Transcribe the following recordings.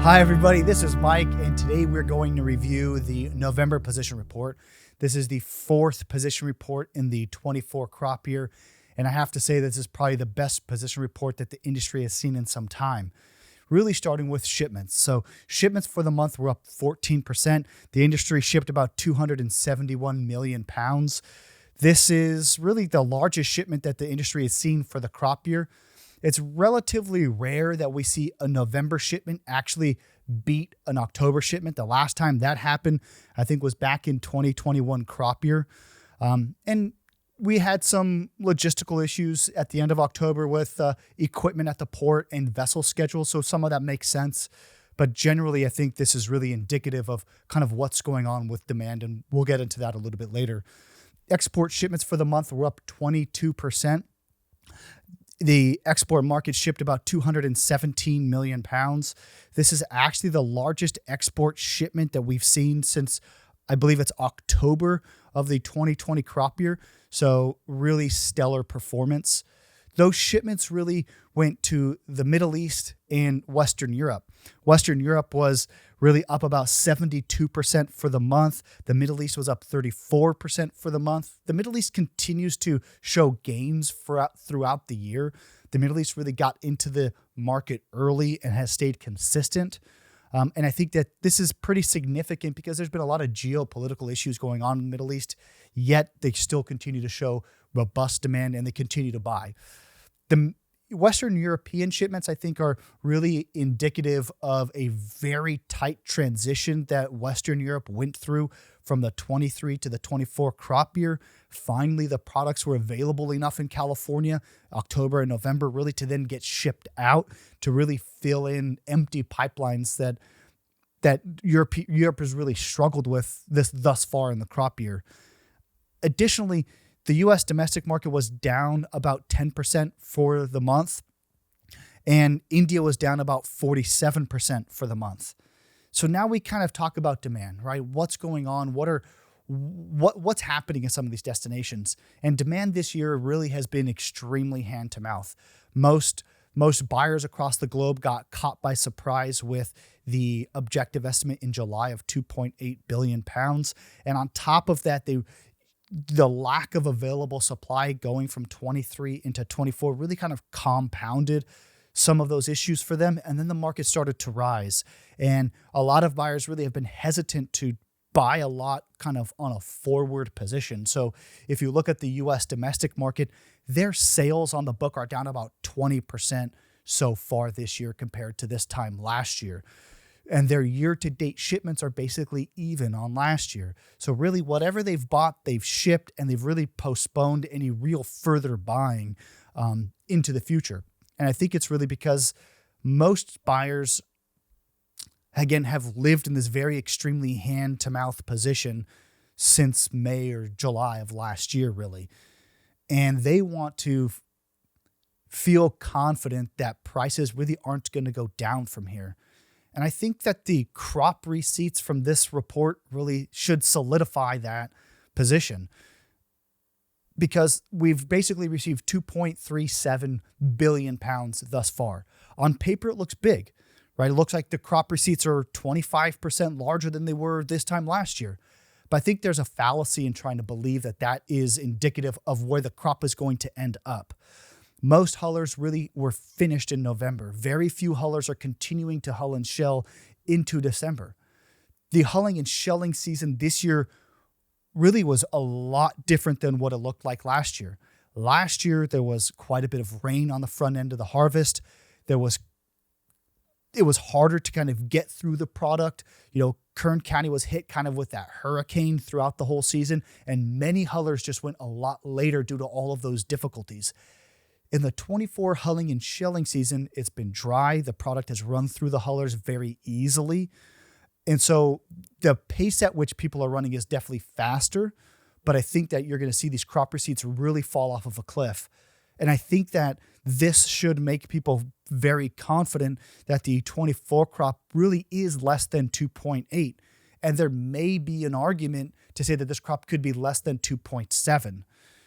Hi, everybody. This is Mike, and today we're going to review the November position report. This is the fourth position report in the 24 crop year, and I have to say this is probably the best position report that the industry has seen in some time. Really starting with shipments. So shipments for the month were up 14%. The industry shipped about 271 million pounds. This is really the largest shipment that the industry has seen for the crop year. It's relatively rare that we see a November shipment actually beat an October shipment. The last time that happened, I think, was back in 2021 crop year. And we had some logistical issues at the end of October with equipment at the port and vessel schedule. So some of that makes sense. But generally, I think this is really indicative of kind of what's going on with demand. And we'll get into that a little bit later. Export shipments for the month were up 22%. The export market shipped about 217 million pounds. This is actually the largest export shipment that we've seen since, I believe it's October of the 2020 crop year. So really stellar performance. Those shipments really went to the Middle East and Western Europe. Western Europe was really up about 72% for the month. The Middle East was up 34% for the month. The Middle East continues to show gains throughout the year. The Middle East really got into the market early and has stayed consistent. And I think that this is pretty significant because there's been a lot of geopolitical issues going on in the Middle East, yet they still continue to show robust demand and they continue to buy. The Western European shipments, I think, are really indicative of a very tight transition that Western Europe went through from the 23 to the 24 crop year. Finally, the products were available enough in California, October and November, really to then get shipped out to really fill in empty pipelines that Europe has really struggled with this thus far in the crop year. Additionally, the U.S. domestic market was down about 10% for the month, and India was down about 47% for the month. So now we kind of talk about demand, right? What's going on? What's happening in some of these destinations? And demand this year really has been extremely hand to mouth. Most buyers across the globe got caught by surprise with the objective estimate in July of 2.8 billion pounds. And on top of that, the lack of available supply going from 23 into 24 really kind of compounded some of those issues for them. And then the market started to rise. And a lot of buyers really have been hesitant to buy a lot kind of on a forward position. So if you look at the U.S. domestic market, their sales on the book are down about 20% so far this year compared to this time last year. And their year-to-date shipments are basically even on last year. So really, whatever they've bought, they've shipped, and they've really postponed any real further buying into the future. And I think it's really because most buyers, again, have lived in this very extremely hand-to-mouth position since May or July of last year, really. And they want to feel confident that prices really aren't going to go down from here. And I think that the crop receipts from this report really should solidify that position, because we've basically received 2.37 billion pounds thus far. On paper, it looks big, right? It looks like the crop receipts are 25% larger than they were this time last year. But I think there's a fallacy in trying to believe that that is indicative of where the crop is going to end up. Most hullers really were finished in November. Very few hullers are continuing to hull and shell into December. The hulling and shelling season this year really was a lot different than what it looked like last year. Last year, there was quite a bit of rain on the front end of the harvest. It was harder to kind of get through the product. Kern County was hit kind of with that hurricane throughout the whole season, and many hullers just went a lot later due to all of those difficulties. In the 24 hulling and shelling season, it's been dry. The product has run through the hullers very easily. And so the pace at which people are running is definitely faster, but I think that you're going to see these crop receipts really fall off of a cliff. And I think that this should make people very confident that the 24 crop really is less than 2.8. And there may be an argument to say that this crop could be less than 2.7.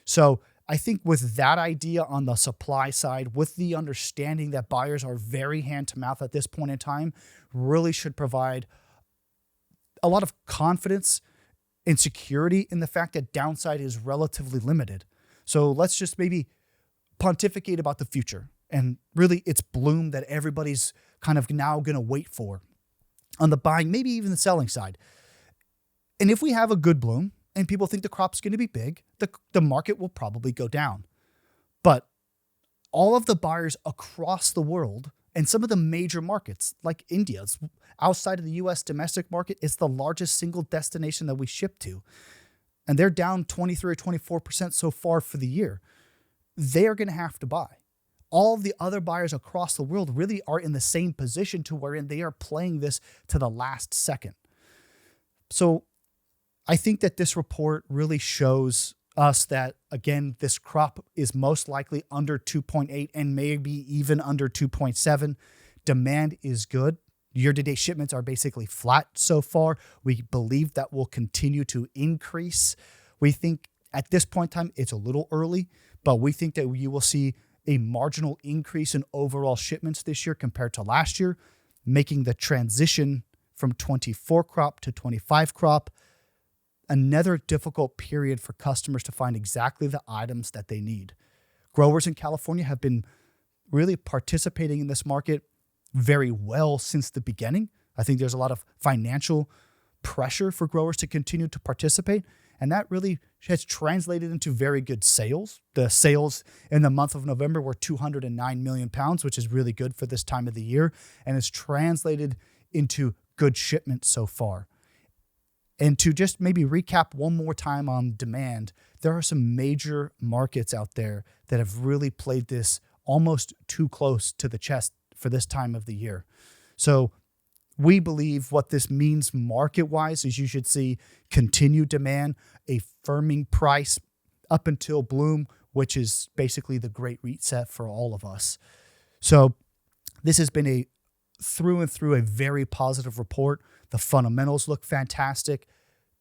So I think with that idea on the supply side, with the understanding that buyers are very hand to mouth at this point in time, really should provide a lot of confidence and security in the fact that downside is relatively limited. So let's just maybe pontificate about the future. And really, it's bloom that everybody's kind of now going to wait for on the buying, maybe even the selling side. And if we have a good bloom and people think the crop's going to be big, the market will probably go down. But all of the buyers across the world and some of the major markets like India, outside of the US domestic market, it's the largest single destination that we ship to. And they're down 23 or 24% so far for the year. They are going to have to buy. All of the other buyers across the world really are in the same position to wherein they are playing this to the last second. So I think that this report really shows us that, again, this crop is most likely under 2.8 and maybe even under 2.7. Demand is good. Year-to-date shipments are basically flat so far. We believe that will continue to increase. We think at this point in time, it's a little early, but we think that you will see a marginal increase in overall shipments this year compared to last year, making the transition from 24 crop to 25 crop another difficult period for customers to find exactly the items that they need. Growers in California have been really participating in this market very well since the beginning. I think there's a lot of financial pressure for growers to continue to participate, and that really has translated into very good sales. The sales in the month of November were 209 million pounds, which is really good for this time of the year, and it's translated into good shipments so far. And to just maybe recap one more time on demand, there are some major markets out there that have really played this almost too close to the chest for this time of the year. So we believe what this means market-wise is you should see continued demand, a firming price up until bloom, which is basically the great reset for all of us. So this has been a through and through a very positive report. The fundamentals look fantastic.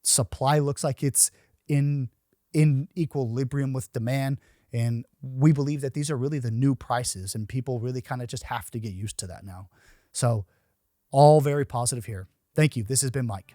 Supply looks like it's in equilibrium with demand. And we believe that these are really the new prices, and people really kind of just have to get used to that now. So all very positive here. Thank you. This has been Mike.